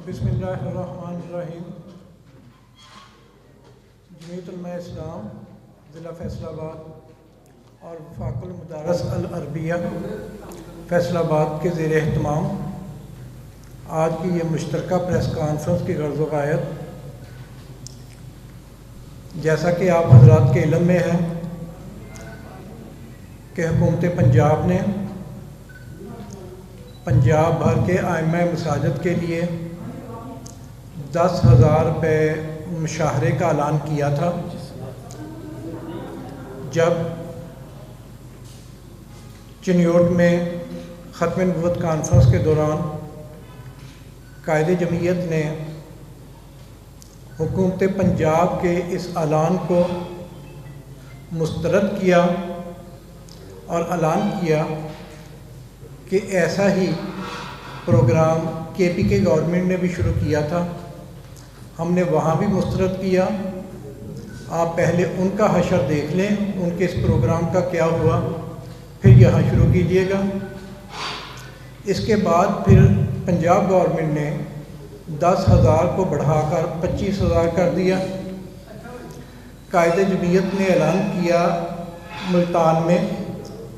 بسم اللہ الرحمن الرحیم۔ جمعیت علماء اسلام ضلع فیصل آباد اور وفاق المدارس العربیہ فیصل آباد کے زیر اہتمام آج کی یہ مشترکہ پریس کانفرنس کی غرض و غایت، جیسا کہ آپ حضرات کے علم میں ہے کہ حکومت پنجاب نے پنجاب بھر کے ائمہ مساجد کے لیے 10,000 روپے مشاہرے کا اعلان کیا تھا، جب چنیوٹ میں ختم نبوت کانفرنس کے دوران قائد جمعیت نے حکومت پنجاب کے اس اعلان کو مسترد کیا اور اعلان کیا کہ ایسا ہی پروگرام کے پی کے گورنمنٹ نے بھی شروع کیا تھا، ہم نے وہاں بھی مسترد کیا۔ آپ پہلے ان کا حشر دیکھ لیں، ان کے اس پروگرام کا کیا ہوا، پھر یہاں شروع کیجیے گا۔ اس کے بعد پھر پنجاب گورنمنٹ نے 10,000 کو بڑھا کر 25,000 کر دیا۔ قائد جمعیت نے اعلان کیا ملتان میں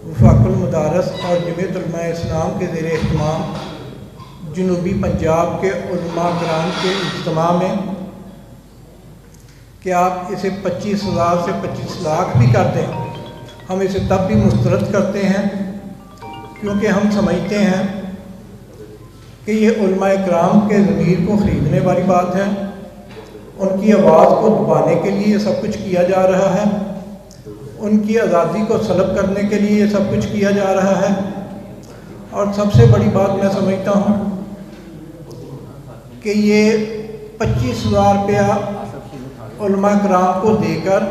وفاق المدارس اور جمعیت علماء اسلام کے زیر اہتمام جنوبی پنجاب کے علماء کرام کے اجتماع میں کہ آپ اسے 25,000 سے 25 لاکھ بھی کر دیں، ہم اسے تب بھی مسترد کرتے ہیں، کیونکہ ہم سمجھتے ہیں کہ یہ علماء کرام کے ضمیر کو خریدنے والی بات ہے، ان کی آواز کو دبانے کے لیے یہ سب کچھ کیا جا رہا ہے، ان کی آزادی کو سلب کرنے کے لیے یہ سب کچھ کیا جا رہا ہے۔ اور سب سے بڑی بات میں سمجھتا ہوں کہ یہ 25,000 روپیہ علماء کرام کو دے کر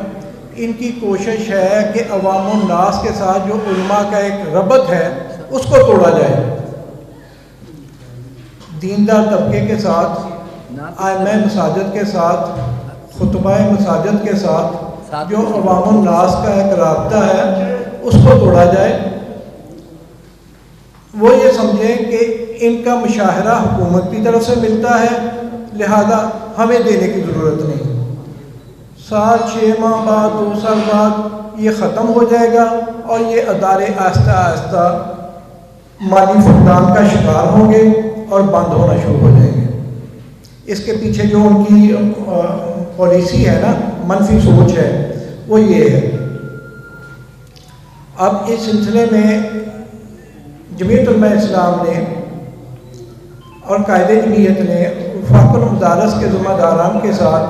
ان کی کوشش ہے کہ عوام الناس کے ساتھ جو علماء کا ایک ربط ہے اس کو توڑا جائے، دیندار طبقے کے ساتھ، ائمہ مساجد کے ساتھ، خطبہ مساجد کے ساتھ جو عوام الناس کا ایک رابطہ ہے اس کو توڑا جائے۔ وہ یہ سمجھیں کہ ان کا مشاہرہ حکومت کی طرف سے ملتا ہے، لہذا ہمیں دینے کی ضرورت نہیں، 7-6 ماہ بعد 2 سال بعد یہ ختم ہو جائے گا اور یہ ادارے آہستہ آہستہ مالی فقدان کا شکار ہوں گے اور بند ہونا شروع ہو جائیں گے۔ اس کے پیچھے جو ان کی پالیسی ہے نا، منفی سوچ ہے، وہ یہ ہے۔ اب اس سلسلے میں جمعیت علماء اسلام نے اور قائد جمعیت نے وفاق المدارس کے ذمہ داران کے ساتھ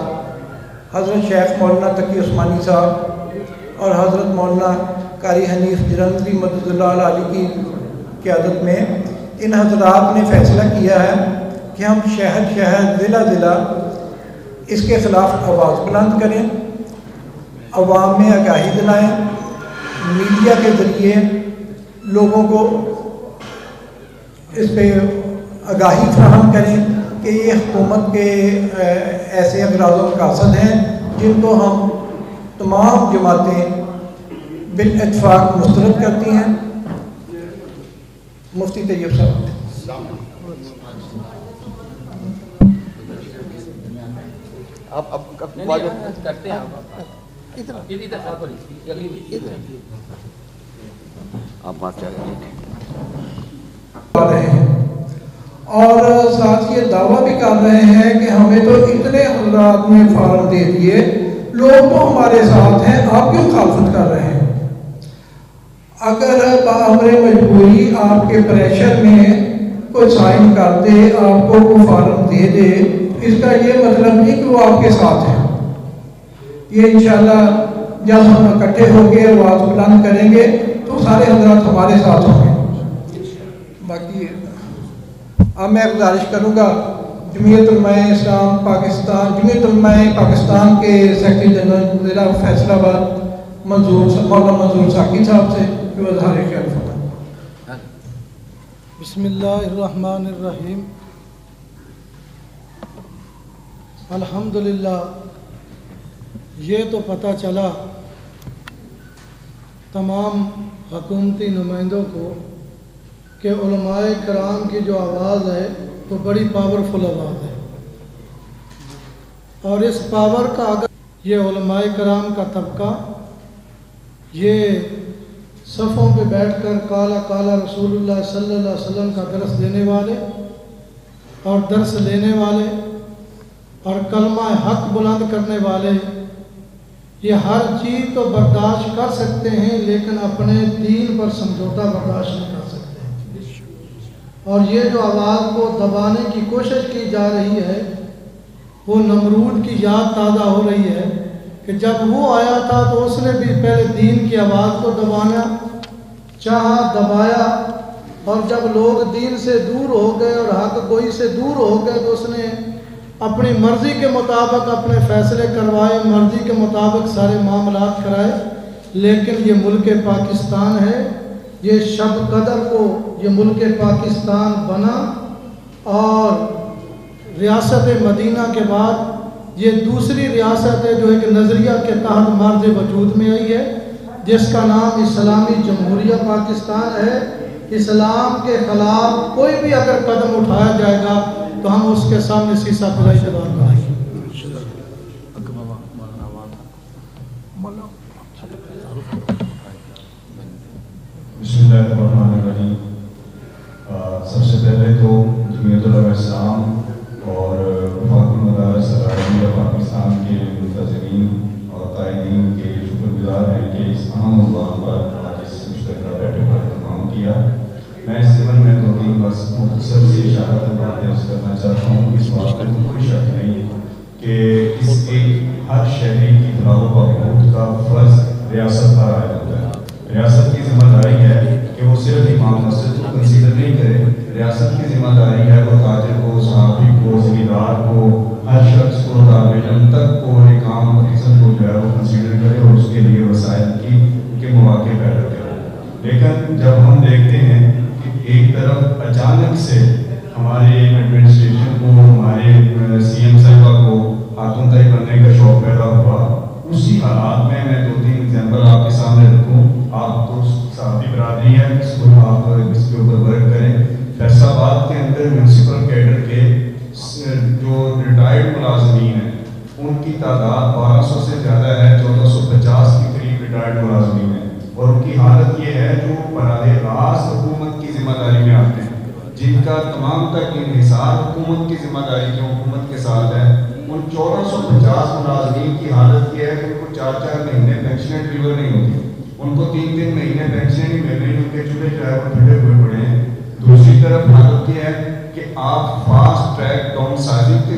حضرت شیخ مولانا تقی عثمانی صاحب اور حضرت مولانا قاری حنیف جرندی مدد اللہ علیہ کی قیادت میں ان حضرات نے فیصلہ کیا ہے کہ ہم شہر شہر ضلع ضلع اس کے خلاف آواز بلند کریں، عوام میں آگاہی دلائیں، میڈیا کے ذریعے لوگوں کو اس پہ آگاہی فراہم کریں کہ یہ حکومت کے ایسے اغراض و مقاصد ہیں جن کو ہم تمام جماعتیں بالاتفاق مسترد کرتی ہیں۔ مفتی طیب صاحب آپ کرتے ہیں آپ بات کر رہے ہیں اور ساتھ یہ دعویٰ بھی کر رہے ہیں کہ ہمیں تو اتنے حضرات نے فارم دے دیے، لوگ تو ہمارے ساتھ ہیں، آپ کیوں مخالفت کر رہے ہیں؟ اگر بامر مجبوری آپ کے پریشر میں کوئی سائن کر دے، آپ کو وہ فارم دے دے، اس کا یہ مطلب نہیں کہ وہ آپ کے ساتھ ہیں۔ یہ انشاءاللہ جب ہم اکٹھے ہو کے آواز بلند کریں گے تو سارے حضرات ہمارے ساتھ ہوں گے۔ باقی اب میں گزارش کروں گا جمعیت علماء اسلام پاکستان، جمعیت علماء پاکستان کے سیکرٹری جنرل ضلع فیصل آباد مولانا منظور ساقی صاحب سے جو اظہار خیال فرمائیں۔ بسم اللہ الرحمن الرحیم۔ الحمدللہ یہ تو پتہ چلا تمام حکومتی نمائندوں کو کہ علماء کرام کی جو آواز ہے تو بڑی پاورفل آواز ہے، اور اس پاور کا اگر یہ علماء کرام کا طبقہ یہ صفوں پہ بیٹھ کر کالا کالا رسول اللہ صلی اللہ علیہ وسلم کا درس دینے والے اور درس لینے والے اور کلمہ حق بلند کرنے والے یہ ہر چیز تو برداشت کر سکتے ہیں، لیکن اپنے دین پر سمجھوتہ برداشت نہیں کر سکتے. اور یہ جو آواز کو دبانے کی کوشش کی جا رہی ہے وہ نمرود کی یاد تازہ ہو رہی ہے کہ جب وہ آیا تھا تو اس نے بھی پہلے دین کی آواز کو دبانا چاہا، دبایا، اور جب لوگ دین سے دور ہو گئے اور حق گوئی سے دور ہو گئے تو اس نے اپنی مرضی کے مطابق اپنے فیصلے کروائے، مرضی کے مطابق سارے معاملات کرائے. لیکن یہ ملک پاکستان ہے، یہ شب قدر کو یہ ملک پاکستان بنا، اور ریاست مدینہ کے بعد یہ دوسری ریاست ہے جو ایک نظریہ کے تحت مرز وجود میں آئی ہے، جس کا نام اسلامی جمہوریہ پاکستان ہے. اسلام کے خلاف کوئی بھی اگر قدم اٹھایا جائے گا تو ہم اس کے سامنے سیسا پلائی جواب بنائیں گے. بسم اللہ الرحمن الرحیم. سب سے پہلے تو جمعیت علماء اسلام اور وفاق المدارس العربیہ پاکستان کے منتظمین اور قائدین کے شکر گزار ہیں کہ اس اہم عنوان پر آج اس مشترکہ بیٹھک کا اہتمام کیا. میں اس ضمن میں دو تین بس مختصر سی اشارت باتیں عرض کرنا چاہتا ہوں. اس بات میں کوئی شک نہیں کہ اس ایک ہر شہری کی فلاح و بہبود کا فرض ریاست پر عائد ہوتا ہے. ریاست کی ذمہ داری ہے کہ وہ صرف امام مسجد کو کنسیڈر نہیں کرے، ریاست کی ذمہ داری ہے وہ تاجر کو، صحافی کو، زمیندار کو، ہر شخص کو، طالب علم تک کو، ایک عام عزت کو جو ہے وہ کنسیڈر کرے اور اس کے لیے وسائل کے مواقع پیدا کرے. لیکن جب ہم دیکھتے ہیں کہ ایک طرف اچانک سے ہمارے ایڈمنسٹریشن کو، ہمارے سی ایم صاحبہ کو ہاتھوں تائی بننے کا شوق پیدا ہوا، اسی حالات میں دو تین ایگزامپل آپ کے سامنے رکھوں. آپ تو صحافی برادری ہے، اس کو آپ اس کے اوپر ورک کریں. فیصل آباد کے اندر میونسپل کیڈر کے جو ریٹائرڈ ملازمین ہیں ان کی تعداد 1200 سے زیادہ ہے، 1450 کے قریب ریٹائرڈ ملازمین ہیں، اور ان کی حالت یہ ہے جو براہ راست حکومت کی ذمہ داری میں آتے ہیں، جن کا تمام تک انحصار حکومت کی ذمہ داری کی حکومت کے ساتھ ہے. ان 1450 ملازمین کی حالت یہ ہے کہ ان کو 4 مہینے پینشنیں ڈلیور نہیں ہوتی، ان کو 3 مہینے پینشنیں نہیں مل رہی، ان کے چولہے جو ہے وہ پھٹے ہوئے پڑے ہیں. دوسری طرف حالت یہ ہے کہ آپ فاسٹ ٹریک ڈاؤن سائزنگ کی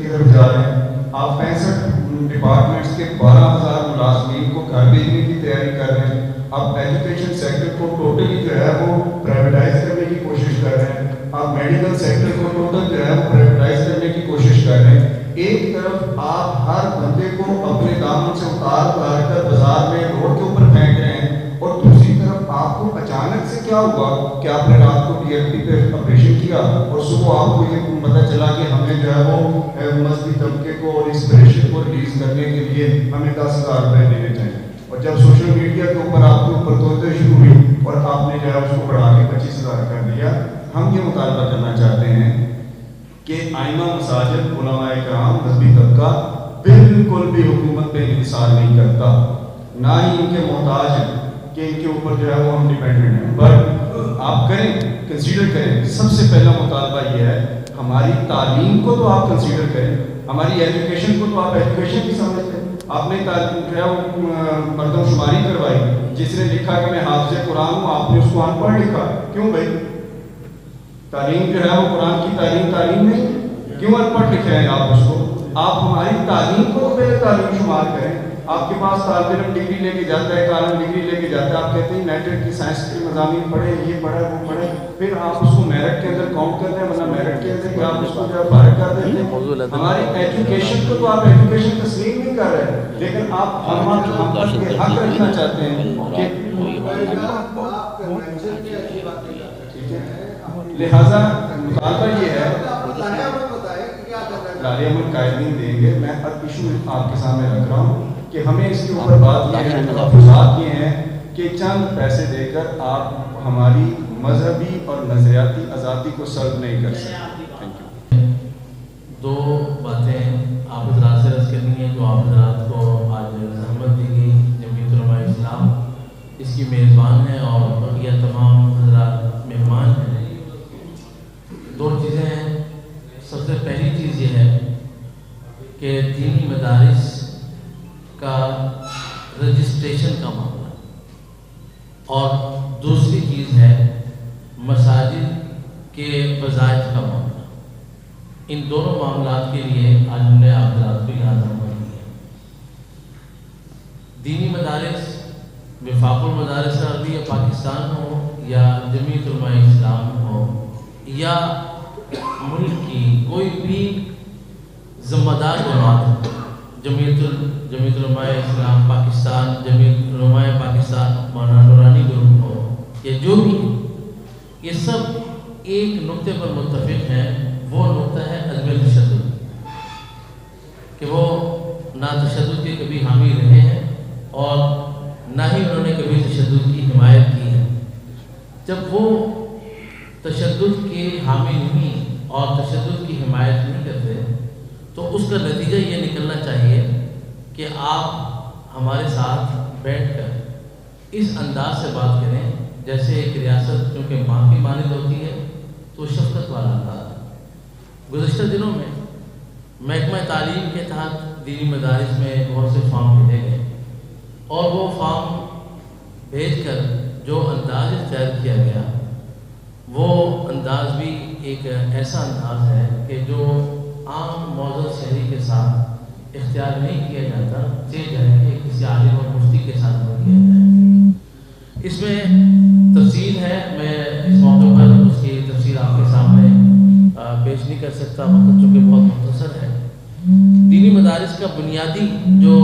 طرف جا رہے ہیں. آپ 65 ڈپارٹمنٹس کے 12,000 ملازمین کو گھر بھیجنے کی تیاری کر رہے ہیں. آپ ایجوکیشن سیکٹر کو ٹوٹلی جو ہے وہ پرائیویٹائز کرنے کی کوشش کر رہے ہیں. آپ میڈیکل سیکٹر کو ٹوٹل جو ہے وہ پرائیویٹائز کرنے کی کوشش کر رہے ہیں. ایک طرف آپ ہر بندے کو اپنے دامن سے اتار کر بازار میں روڈ کے اوپر پھینک رہے ہیں، اور دوسری طرف آپ کو اچانک سے کیا ہوا کہ آپ نے رات کو ڈی ایف ٹی پہ آپریشن کیا اور صبح آپ کو یہ پتہ چلا کہ ہمیں جو ہے وہ مذہبی طبقے کو اور انسپریشن کو ریلیز کرنے کے لیے ہمیں 10,000 روپے دینے چاہیے. اور جب سوشل میڈیا کے اوپر آپ کے اوپر توطئے شروع ہوئی اور آپ نے جو ہے اس کو بڑھا کے 25,000 کر دیا. ہم یہ مطالبہ کرنا چاہتے ہیں کہ ائمہ مساجد، علماء کرام، مذہبی طبقہ بالکل بھی حکومت پہ انحصار نہیں کرتا، نہ ہی ان کے محتاج ہیں کہ ان کے اوپر جو ہے وہ ہم ڈیپینڈنٹ ہیں. پر آپ کریں، کنسیڈر کریں. سب سے پہلا مطالبہ یہ ہے ہماری تعلیم کو تو آپ کنسیڈر کریں، ہماری ایجوکیشن کو تو آپ ایجوکیشن بھی سمجھتے ہیں. آپ نے تعلیم جو ہے وہ مردم شماری کروائی، جس نے لکھا کہ میں حافظ قرآن ہوں، آپ نے اس کو ان پڑھ لکھا. کیوں بھائی؟ تعلیم جو ہے وہ قرآن کی تعلیم نہیں، کیوں ان پڑھ لکھے ہیں آپ اس کو؟ آپ ہماری تعلیم کو تو پہلے تعلیم شمار کریں. آپ کے پاس طالب علم ڈگری لے کے جاتا ہے، کالم ڈگری لے کے جاتا ہے، آپ کہتے ہیں میٹرک کی سائنس کے مضامین پڑھے، یہ پڑھے وہ پڑھے، پھر آپ اس کو میرٹ کے اندر کاؤنٹ کرتے ہیں، ورنہ میرٹ کے اندر آپ اس کو جو ہے فارغ کر دیتے ہیں. ہماری ایجوکیشن کو تو آپ ایجوکیشن تسلیم نہیں کر رہے، لیکن آپ ہم کے حق رکھنا چاہتے ہیں کہ لہذا مطالبہ یہ ہے ادارے عمل قائدین دیں گے. میں اب ایشو آپ کے سامنے رکھ رہا ہوں کہ ہمیں اس کے اوپر بات یہ ہے، تحفظات یہ ہیں کہ چند پیسے دے کر آپ ہماری مذہبی اور نظریاتی آزادی کو سلب نہیں کر سکتے. دو باتیں آپ حضرات سے عرض کرنی ہیں جو آپ حضرات کو آج زحمت دی گئی۔ جمعیت علماء اسلام اس کی میزبان ہے اور بقیہ تمام حضرات مہمان ہیں۔ دو چیزیں ہیں۔ سب سے پہلی چیز یہ ہے کہ دینی مدارس کا رجسٹریشن کا معاملہ، اور دوسری چیز ہے مساجد کے وظائف کا معاملہ۔ ان دونوں معاملات کے لیے آج ہم نے آپ حضرات کو یاد رکھنا ہے۔ دینی مدارس وفاق المدارس عربیہ پاکستان ہو یا جمعیت علماء اسلام ہو یا ملک کی کوئی بھی ذمہ دار جماعت، جمعیت علماء اسلام پاکستان، جمعیت علماء پاکستان مولانا نورانی گروپ ہو یا جو بھی، یہ سب ایک نقطے پر متفق ہیں۔ وہ نقطہ ہے عدم تشدد، کہ وہ نہ تشدد کے کبھی حامی رہے ہیں اور نہ ہی انہوں نے کبھی تشدد کی حمایت کی ہے۔ جب وہ تشدد کے حامی نہیں اور تشدد کی حمایت نہیں کرتے تو اس کا نتیجہ یہ نکلنا چاہیے کہ آپ ہمارے ساتھ بیٹھ کر اس انداز سے بات کریں جیسے ایک ریاست چونکہ ماں کی مانند ہوتی ہے تو شفقت والا انداز۔ گزشتہ دنوں میں محکمہ تعلیم کے تحت دینی مدارس میں بہت سے فارم بھیجے گئے، اور وہ فارم بھیج کر جو انداز اختیار کیا گیا وہ انداز بھی ایک ایسا انداز ہے کہ جو عام معزز شہری کے ساتھ اختیار نہیں کیا جاتا، چاہے جائے کہ کسی عالم اور مفتی کے ساتھ نہ کیا جائے۔ اس میں تفصیل ہے، میں اس موقع پر اس کی تفصیل آپ کے سامنے پیش نہیں کر سکتا، وقت چونکہ بہت مختصر ہے۔ دینی مدارس کا بنیادی جو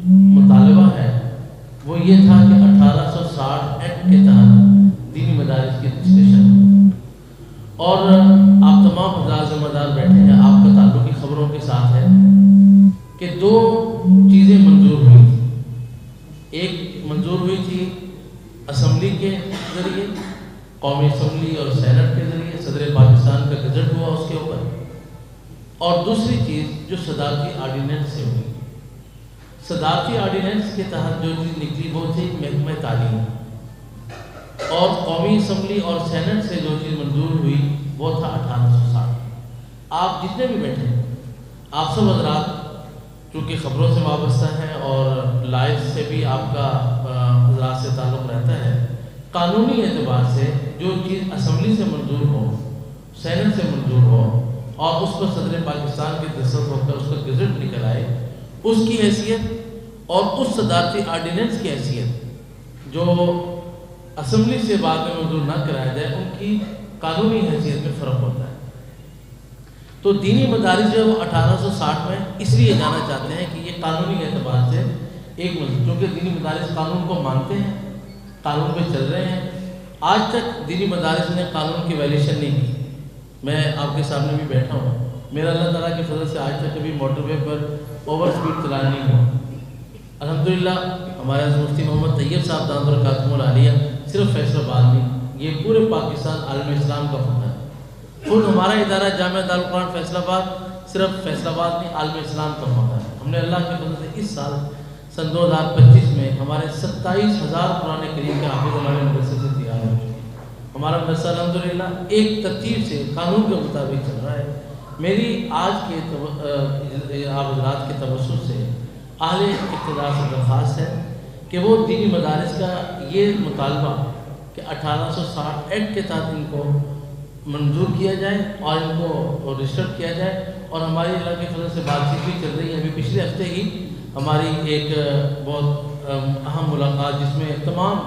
مطالبہ ہے وہ یہ تھا کہ 1860 ایکٹ کے تحت دینی مدارس کی رجسٹریشن، اور آپ تمام حضرات ذمہ دار بیٹھے ہیں، آپ کا تعلق کی خبروں کے ساتھ ہے کہ دو چیزیں منظور ہوئی تھی۔ ایک منظور ہوئی تھی اسمبلی کے ذریعے، قومی اسمبلی اور سینٹ کے ذریعے، صدر پاکستان کا گزٹ ہوا اس کے اوپر، اور دوسری چیز جو صدارتی آرڈیننس سے ہوئی۔ صدارتی آرڈیننس کے تحت جو چیز نکلی وہ تھی محکمہ تعلیم، اور قومی اسمبلی اور سینٹ سے جو چیز منظور ہوئی وہ تھا 1860۔ آپ جتنے بھی بیٹھے ہیں، آپ سب حضرات چونکہ خبروں سے وابستہ ہیں اور لائیو سے بھی آپ کا حضرات سے تعلق رہتا ہے، قانونی اعتبار سے جو چیز اسمبلی سے منظور ہو، سینٹ سے منظور ہو اور اس پر صدر پاکستان کی دستخط ہو کر اس کا گزٹ نکل آئے، اس کی حیثیت اور اس صدارتی آرڈیننس کی حیثیت جو اسمبلی سے بعد میں منظور نہ کرایا جائے، ان کی قانونی حیثیت میں فرق ہوتا ہے۔ تو دینی مدارس جو وہ 1860 میں اس لیے جانا چاہتے ہیں کہ یہ قانونی اعتبار سے ایک ملک، چونکہ دینی مدارس قانون کو مانتے ہیں، قانون پہ چل رہے ہیں۔ آج تک دینی مدارس نے قانون کی ویلیشن نہیں کی۔ میں آپ کے سامنے بھی بیٹھا ہوں، میرا اللہ تعالیٰ کے فضل سے آج تک کبھی موٹر وے پر اوور سپیڈ چلانا نہیں ہوا۔ الحمدللہ ہمارے مفتی محمد طیب صاحب دامت برکاتہم العالیہ صرف فیصل آباد میں، یہ پورے پاکستان عالم اسلام کا ہوتا ہے۔ خود ہمارا ادارہ جامعہ دارالقرآن فیصل آباد صرف فیصل آباد میں عالم اسلام کا ہوتا ہے۔ ہم نے اللہ کے فضل سے اس سال سن 2025 میں ہمارے 27,000 قرآن کریم کے حافظ ہمارے مدرسے سے تیار ہو چکے۔ ہمارا مدرسہ الحمدللہ ایک ترتیب سے قانون کے مطابق چل رہا ہے۔ میری آج کے آپ حضرات کے توسط سے اہل اقتدار سے درخواست ہے کہ وہ دینی مدارس کا یہ مطالبہ کہ 1860 ایکٹ کے تحت ان کو منظور کیا جائے اور ان کو رجسٹر کیا جائے، اور ہماری اللہ کے فضل سے بات چیت بھی چل رہی ہے۔ ابھی پچھلے ہفتے ہی ہماری ایک بہت اہم ملاقات جس میں تمام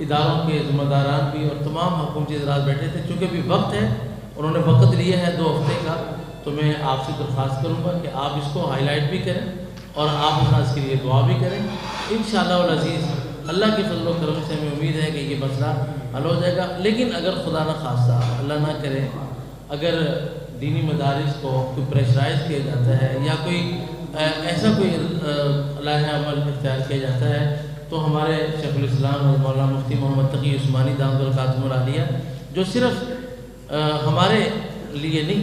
اداروں کے ذمہ داران بھی اور تمام حکومتی حضرات بیٹھے تھے، چونکہ ابھی وقت ہے، انہوں نے وقت لیا ہے 2 ہفتے کا، تو میں آپ سے درخواست کروں گا کہ آپ اس کو ہائی لائٹ بھی کریں اور آپ اس کے لیے دعا بھی کریں۔ انشاءاللہ العزیز اللہ کے فضل و کرم سے ہمیں امید ہے کہ یہ مسئلہ حل ہو جائے گا۔ لیکن اگر خدا نہ خواستہ، اللہ نہ کرے، اگر دینی مدارس کو کوئی پریشرائز کیا جاتا ہے یا کوئی ایسا کوئی لائحہ عمل اختیار کیا جاتا ہے، تو ہمارے شیخ الاسلام مولانا مفتی محمد تقی عثمانی دامت برکاتہم العالیہ جو صرف ہمارے لیے نہیں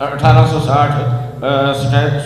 1860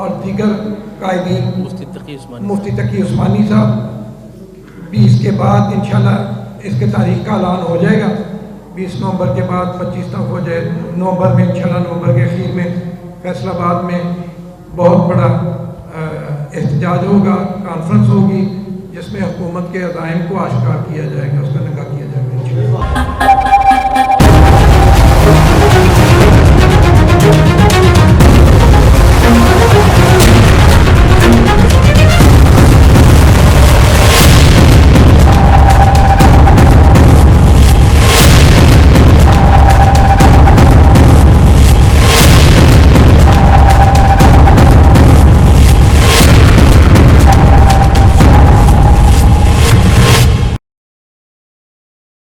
اور دیگر قائدین، مفتی تقی عثمانی صاحب. 20 کے بعد انشاءاللہ اس کے تاریخ کا اعلان ہو جائے گا. 20 نومبر کے بعد 25 تک ہو جائے. نومبر میں انشاءاللہ نومبر کے اخیر میں فیصل آباد میں بہت بڑا احتجاج ہوگا، کانفرنس ہوگی، جس میں حکومت کے عزائم کو آشکار کیا جائے گا، اس کا ننگا کیا جائے گا انشاءاللہ.